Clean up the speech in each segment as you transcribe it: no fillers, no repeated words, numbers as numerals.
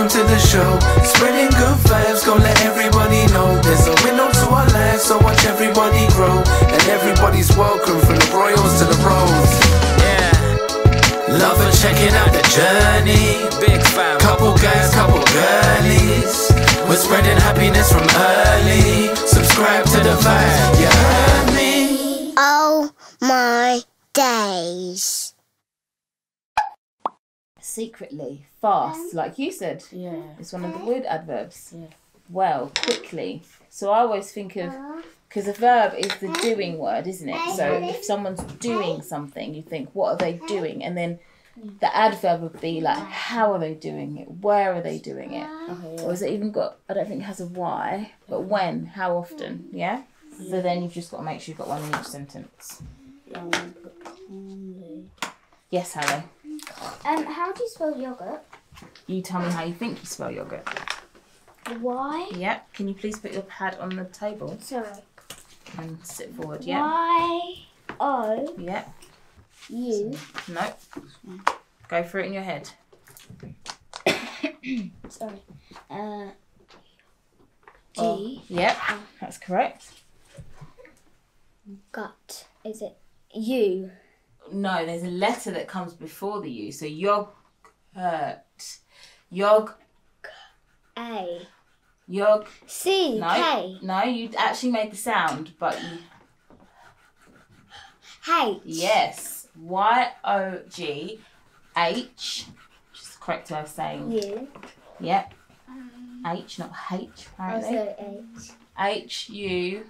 welcome to the show. Spreading good vibes, gonna let everybody know. There's a window to our lives, so watch everybody grow. And everybody's welcome, from the royals to the pros. Yeah, love for checking out the journey. Big fam, couple guys, couple girlies. We're spreading happiness from early. Subscribe to the vibe, you heard me? Oh my days. Secretly, fast, like you said. Yeah. It's one of the word adverbs. Yeah. Well, quickly. So I always think of, because a verb is the doing word, isn't it? So if someone's doing something, you think, what are they doing? And then the adverb would be like, how are they doing it? Where are they doing it? Okay, yeah. Or has it even got, I don't think it has a why, but when, how often, yeah? So then you've just got to make sure you've got one in each sentence. Yeah, I'm gonna put calmly. Yes, Harry. How do you spell yogurt? You tell me how you think you spell yogurt. Y. Yep. Can you please put your pad on the table Sorry. and sit forward? Yeah. Y-O-U. Yep. No. Go for it in your head. Sorry. G. Oh, yep. That's correct. Gut. Is it U? No, there's a letter that comes before the U. So yogurt. Yog. A. Yog. C. No. K. No, you actually made the sound, but you. H. Yes. Y-O-G-H. Which is the correct way of saying. U. Yep. H, not H, apparently. Also H. H-U.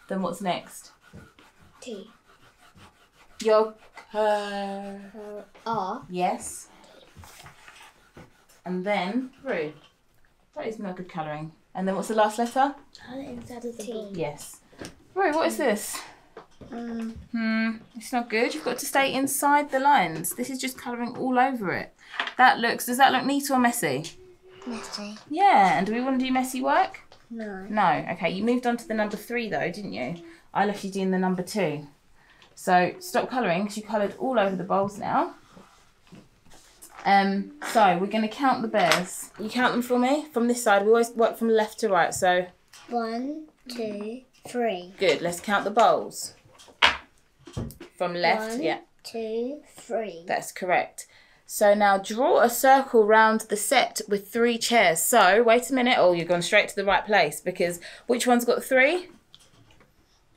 Then what's next? T. Yog. R. Yes. And then through. That is not good colouring. And then what's the last letter? Inside of the T. Yes. Rue, what is this? It's not good. You've got to stay inside the lines. This is just colouring all over it. Does that look neat or messy? Messy. Yeah, and do we want to do messy work? No. No. Okay, you moved on to the number 3 though, didn't you? I left you doing the number 2. So stop colouring because you coloured all over the bowls now. So we're going to count the bears. You count them for me from this side. We always work from left to right. So 1, 2, 3. good. Let's count the bowls from left. 1, Yeah, 2, 3. that's correct. So now draw a circle round the set with 3 chairs. So wait a minute. Oh, you've gone straight to the right place because which one's got 3?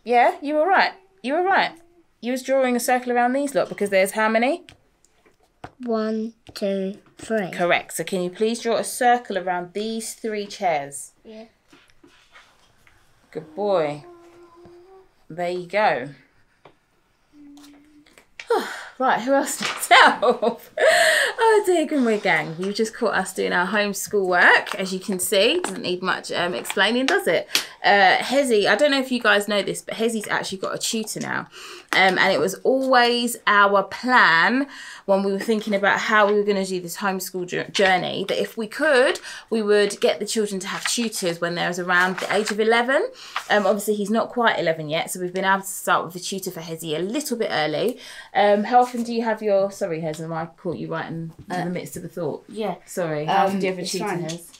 Yeah, you were right. You were right. You was drawing a circle around these lot because there's how many? 1, 2, 3. Correct. So can you please draw a circle around these 3 chairs? Yeah. Good boy. There you go. Right, who else needs help? Oh dear, Grimwade gang. You've just caught us doing our homeschool work, as you can see. Doesn't need much explaining, does it? Hezi, I don't know if you guys know this, but Hezi's actually got a tutor now. And it was always our plan when we were thinking about how we were going to do this homeschool journey, that if we could, we would get the children to have tutors when they're around the age of 11. Obviously, he's not quite 11 yet, so we've been able to start with a tutor for Hezi a little bit early. How often do you have your... Sorry, Hez, I caught you right in the midst of a thought. Yeah. Sorry, how often do you have a it's tutor, fine. Hez?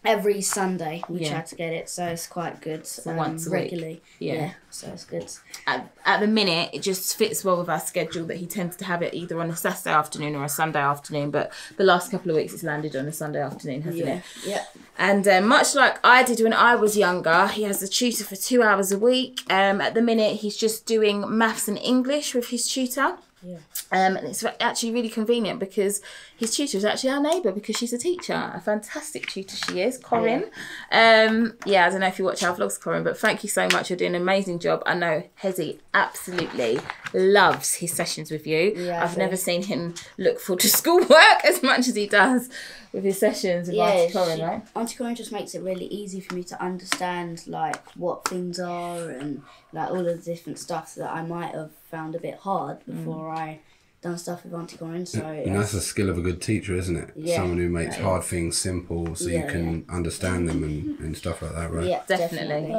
Every Sunday we Yeah. try to get it, so it's quite good. So once a week. regularly. Yeah. So it's good. At the minute, it just fits well with our schedule that he tends to have it either on a Saturday afternoon or a Sunday afternoon. But the last couple of weeks, it's landed on a Sunday afternoon, hasn't it? Yeah. And much like I did when I was younger, he has a tutor for 2 hours a week. At the minute, he's just doing maths and English with his tutor. Yeah. And it's actually really convenient because his tutor is actually our neighbour because she's a teacher. A fantastic tutor she is, Corinne. Yeah, I don't know if you watch our vlogs, Corinne, but thank you so much. You're doing an amazing job. I know Hezi absolutely loves his sessions with you. Yeah, I've never seen him look forward to schoolwork as much as he does with his sessions with Auntie Corinne, right? Auntie Corinne just makes it really easy for me to understand like what things are and like all of the different stuff that I might have found a bit hard before I done stuff with Auntie Corinne. So and that's the skill of a good teacher, isn't it? Yeah. Someone who makes hard things simple so you can understand them and stuff like that, right? Yeah, Definitely.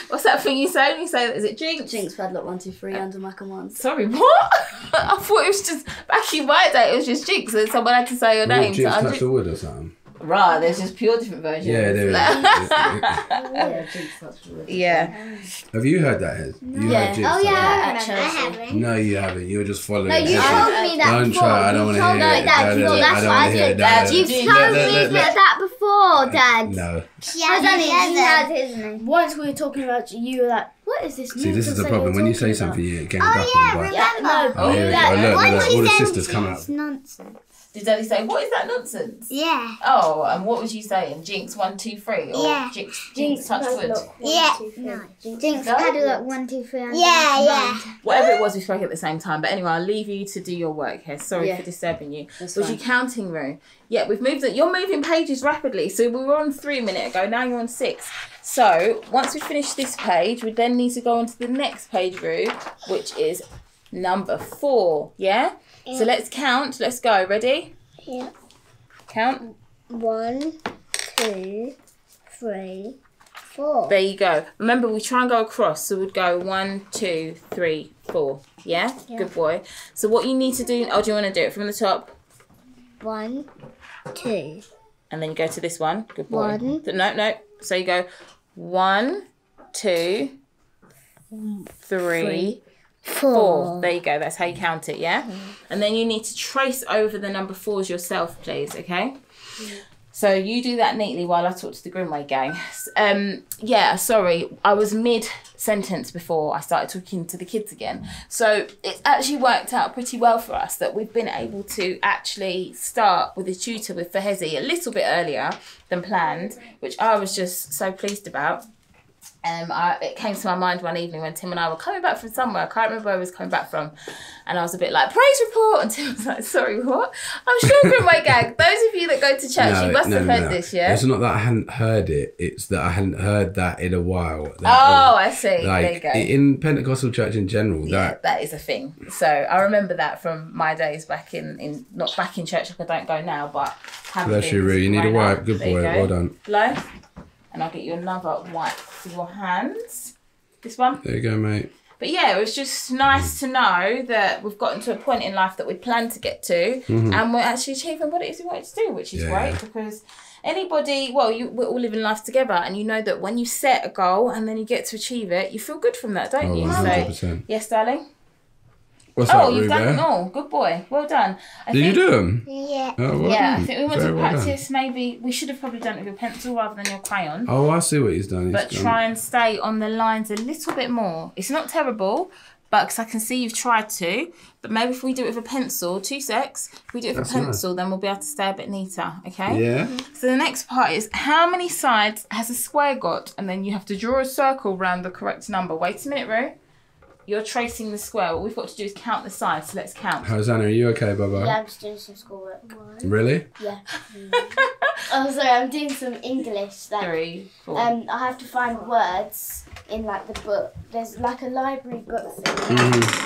What's that thing you say? You say, is it jinx? Jinx, padlock, 1, 2, 3 under my commands. Sorry, what? I thought it was just, back in my day, it was just jinx and someone had to say your name. Jinx So touch the wood or something. Right, there's just pure different versions. Yeah, there is. Yeah, Jinx, that's really Yeah. Have you heard that, Hez? You Yeah. heard Jinx Oh touch yeah, the I wood? remember. I haven't. No, you haven't. You were just following. No, you Hez's. told me that Don't before. try. I don't want to hear it. Dad, No, that's I don't what I want to hear said. it. Dad, You've let- told let- me let- let- that before, Dad. No. Yeah, isn't Once we were talking about you were like, what is this? See, this is the problem. When you say something, you get ganged up on. But Yeah, no. oh, here we go. Look, all the sisters come out. It's nonsense. Did Daddy say, what is that nonsense? Yeah. Oh, and what was you saying? Jinx 1, 2, 3? Or Yeah. Jinx touch wood? Yeah. No. Jinx No? padlock 1, 2, 3. Yeah. Whatever it was, we spoke at the same time. But anyway, I'll leave you to do your work here. Sorry Yeah. for disturbing you. That's Was fine. your counting room? Yeah, we've moved it. You're moving pages rapidly. So we were on 3 a minute ago. Now you're on 6. So once we finish this page, we then need to go on to the next page group, which is number 4. Yeah? So let's count. Let's go. Ready? Yeah. Count. 1, 2, 3, 4. There you go. Remember, we try and go across. So we'd go 1, 2, 3, 4. Yeah? Good boy. So what you need to do... Oh, do you want to do it from the top? 1, 2. And then you go to this one. Good boy. 1. No. So you go 1, 2, 3, 4. There you go. That's how you count it, yeah? And then you need to trace over the number 4s yourself, please, okay? So you do that neatly while I talk to the Grimwade gang. Yeah, sorry. I was mid-sentence before I started talking to the kids again. So it's actually worked out pretty well for us that we've been able to actually start with a tutor for Hezi a little bit earlier than planned, which I was just so pleased about. It came to my mind one evening when Tim and I were coming back from somewhere. I can't remember where I was coming back from. And I was a bit like, praise report. And Tim was like, sorry, what? I'm sure Grimwade gang, those of you that go to church, you must have heard this, yeah? It's not that I hadn't heard it. It's that I hadn't heard that in a while. I see. Like, there you go. in Pentecostal church in general, That is a thing. So I remember that from my days back in not back in church like I don't go now, but bless you, Roo. You need a wipe. Good boy. Well done. Blow. And I'll get you another wipe for your hands. This one. There you go, mate. But yeah, it was just nice to know that we've gotten to a point in life that we planned to get to, and we're actually achieving what it is we wanted to do, which is great because anybody, we're all living life together, and you know that when you set a goal and then you get to achieve it, you feel good from that, don't you? 100%. So, yes, darling. What's up, You've Roo? done them all. Good boy. Well done. Did you do them? Yeah. Oh, well Yeah, done. I think we want Very to well done. practice. Maybe we should have probably done it with your pencil rather than your crayon. Oh, I see what he's done. But try and stay on the lines a little bit more. It's not terrible, but because I can see you've tried to. But maybe if we do it with a pencil, 2 secs. If we do it with a pencil, then we'll be able to stay a bit neater. Okay. Yeah. So the next part is how many sides has a square got, and then you have to draw a circle around the correct number. Wait a minute, Roo. You're tracing the square. What we've got to do is count the sides. So let's count. Hosanna, are you okay, Baba? Yeah, I'm just doing some schoolwork. Really? Yeah. Oh, sorry, I'm doing some English. Like, 3, 4. I have to find words in like the book. There's like a library book thing.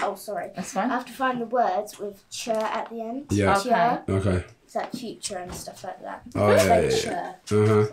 Oh, sorry. That's I fine. have to find the words with ch at the end. Yeah. Ch. Okay. It's like future and stuff like that. Oh, It's yeah, like yeah, ch. Uh-huh.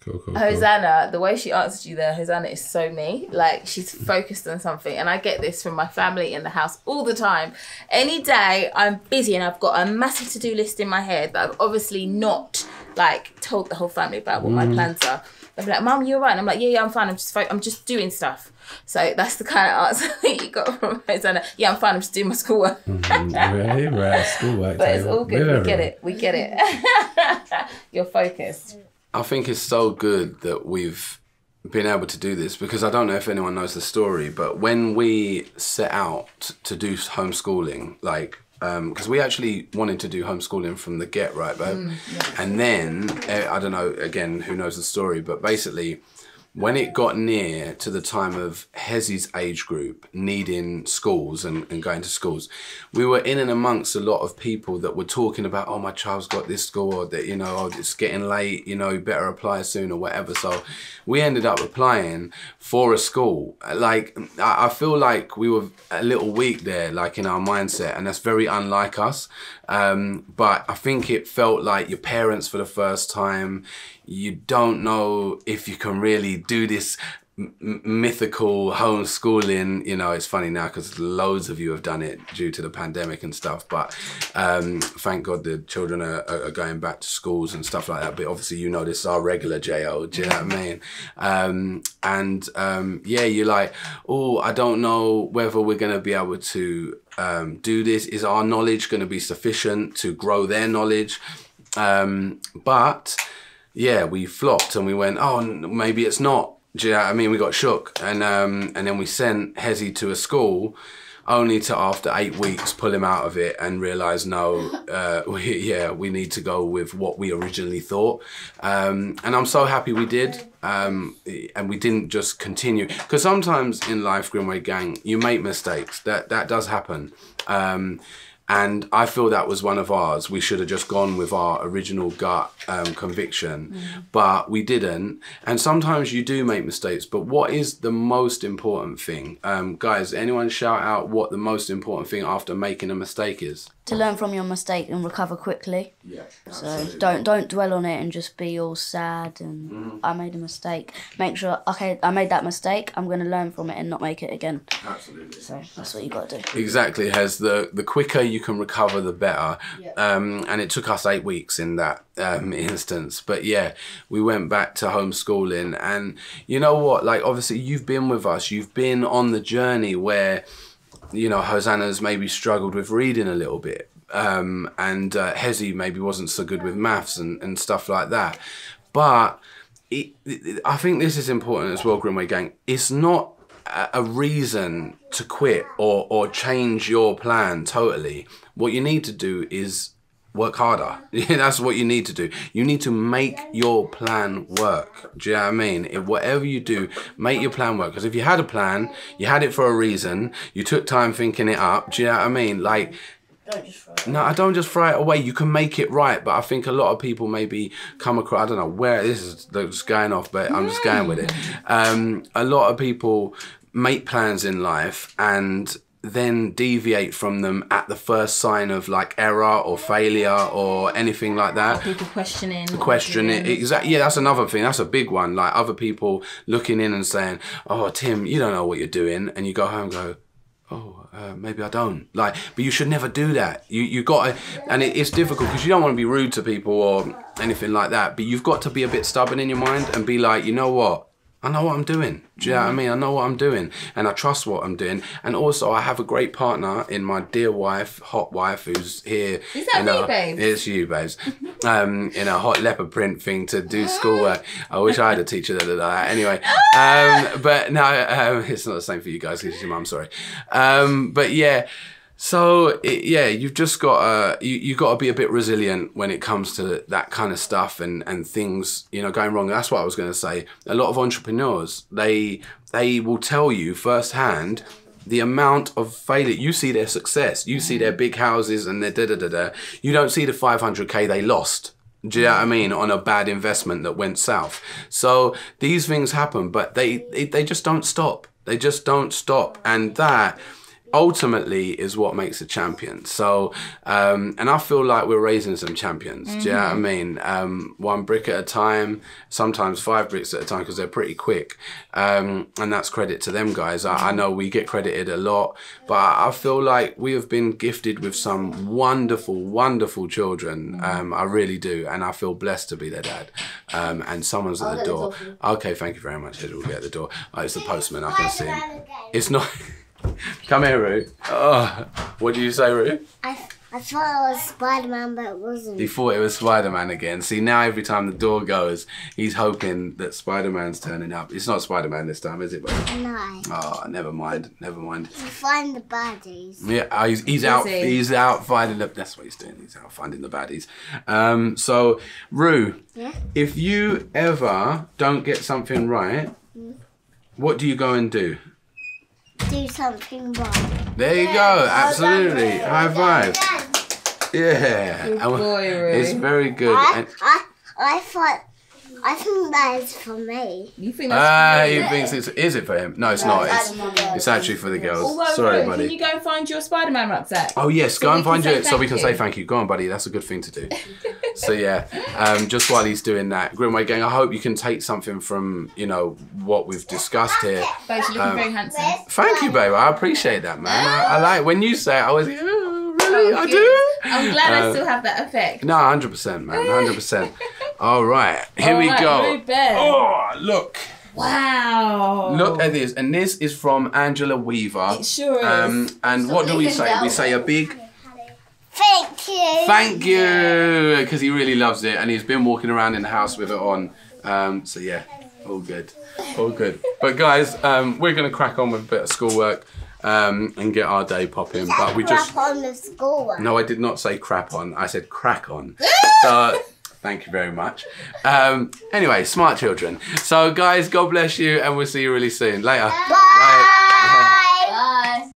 Cool. Hosanna, the way she answered you there, Hosanna is so me. Like, she's focused on something. And I get this from my family in the house all the time. Any day I'm busy and I've got a massive to-do list in my head that I've obviously not, like, told the whole family about what my plans are. They'll be like, Mum, you all right? And I'm like, yeah, I'm fine. I'm just doing stuff. So that's the kind of answer that you got from Hosanna. Yeah, I'm fine. I'm just doing my schoolwork. Really? Right, schoolwork. But it's all good. Whatever. We get it. You're focused. I think it's so good that we've been able to do this because I don't know if anyone knows the story, but when we set out to do homeschooling, like, because we actually wanted to do homeschooling from the get, right, babe? And then, I don't know, again, who knows the story, but basically, when it got near to the time of Hezi's age group needing schools and going to schools, we were in and amongst a lot of people that were talking about, oh, my child's got this school, or that, you know, oh, it's getting late, you know, you better apply soon or whatever. So we ended up applying for a school. Like, I feel like we were a little weak there, like in our mindset, and that's very unlike us. But I think it felt like your parents for the first time, you don't know if you can really do this mythical homeschooling. You know, it's funny now because loads of you have done it due to the pandemic and stuff, but thank God the children are going back to schools and stuff like that. But obviously, you know, this is our regular JO, do you know what I mean? Yeah, you're like, oh, I don't know whether we're going to be able to do this. Is our knowledge going to be sufficient to grow their knowledge? But yeah, we flopped and we went, oh, maybe it's not. Do you know what I mean? We got shook, and then we sent Hezi to a school, only to after 8 weeks pull him out of it and realise no, we need to go with what we originally thought, and I'm so happy we did, and we didn't just continue, because sometimes in life, Grimwade gang, you make mistakes. That does happen. And I feel that was one of ours. We should have just gone with our original gut conviction, but we didn't. And sometimes you do make mistakes, but what is the most important thing? Guys, anyone shout out what the most important thing after making a mistake is? To learn from your mistake and recover quickly. Yeah. So don't dwell on it and just be all sad and I made a mistake. Make sure, okay, I made that mistake, I'm going to learn from it and not make it again. Absolutely. So that's what you got to do. Exactly, Hez. The quicker you can recover, the better. Yep. And it took us 8 weeks in that instance. But yeah, we went back to homeschooling. And you know what? Like, obviously, you've been with us. You've been on the journey where, you know, Hosanna's maybe struggled with reading a little bit. And Hezi maybe wasn't so good with maths and stuff like that. But I think this is important as well, Grimwade gang. It's not a reason to quit or change your plan totally. What you need to do is work harder. That's what you need to do. You need to make your plan work. Do you know what I mean? Whatever you do, make your plan work. Because if you had a plan, you had it for a reason, you took time thinking it up. Do you know what I mean? Like, Don't just throw it. no, I don't just throw it away. You can make it right. But I think a lot of people maybe come across, I don't know where this is just going off, but I'm just going with it. A lot of people make plans in life and then deviate from them at the first sign of like error or failure or anything like that. People questioning. Exactly. Yeah, that's another thing. That's a big one. Like other people looking in and saying, oh, Tim, you don't know what you're doing. And you go home and go, oh, maybe I don't. Like, but you should never do that. You got to, and it's difficult because you don't want to be rude to people or anything like that. But you've got to be a bit stubborn in your mind and be like, you know what? I know what I'm doing. Do you know what I mean? I know what I'm doing and I trust what I'm doing. And also I have a great partner in my dear wife, hot wife, who's here. Is that me, babes? It's you, babes. In a hot leopard print thing to do schoolwork. I wish I had a teacher that did that. Anyway, but no, it's not the same for you guys because your mum, sorry. But yeah. So yeah, you've just got you got to be a bit resilient when it comes to that kind of stuff and things, you know, going wrong. That's what I was going to say. A lot of entrepreneurs, they will tell you firsthand the amount of failure. You see their success, you see their big houses and their da-da-da-da. You don't see the 500k they lost. Do you know what I mean? On a bad investment that went south. So these things happen, but they just don't stop. They just don't stop, and that ultimately is what makes a champion. So and I feel like we're raising some champions. Do you know what I mean? 1 brick at a time, sometimes 5 bricks at a time because they're pretty quick, and that's credit to them guys. I know we get credited a lot, but I feel like we have been gifted with some wonderful children. I really do, and I feel blessed to be their dad. And someone's at the door. Okay, thank you very much. We'll be at the door. Oh, it's the postman. I can see him. It's not. Come here, Roo. Oh, what did you say, Roo? I thought it was Spider-Man, but it wasn't. He thought it was Spider-Man again. See, now every time the door goes, he's hoping that Spider-Man's turning up. It's not Spider-Man this time, is it, babe? No. Oh, never mind. Never mind. To find the baddies. Yeah, he's out. He's out finding the. That's what he's doing. He's out finding the baddies. So, Roo, Yeah? if you ever don't get something right, what do you go and do? Do something wrong. There you go. Absolutely. High five. Yeah. Good boy, Roo. It's very good. I thought I think that is for me. You think that's for He me? thinks is it for him? No, it's not. It's actually for the girls. Although, Sorry, Rose, buddy. can you go and find your Spider-Man rucksack? Oh yes, go we and find can say it so we thank can say you. thank you. Go on, buddy. That's a good thing to do. So yeah, just while he's doing that, Grimwade gang, I hope you can take something from what we've discussed here. Both looking very handsome. Thank you, babe. I appreciate that, man. I like when you say it. I was like, oh, really? I do. I'm glad I still have that effect. No, 100%, man. 100%. All right, here we go. Ruben. Oh, look. Wow. Look at this, and this is from Angela Weaver. It sure is. And what do we say? We say a big Thank you. thank you, because he really loves it, and he's been walking around in the house with it on. So yeah, all good, all good. But guys, we're gonna crack on with a bit of schoolwork and get our day popping. But we just Crap on the schoolwork. no, I did not say crap on. I said crack on. So. Thank you very much. Anyway, smart children. So guys, God bless you, and we'll see you really soon. Later. Bye. Bye.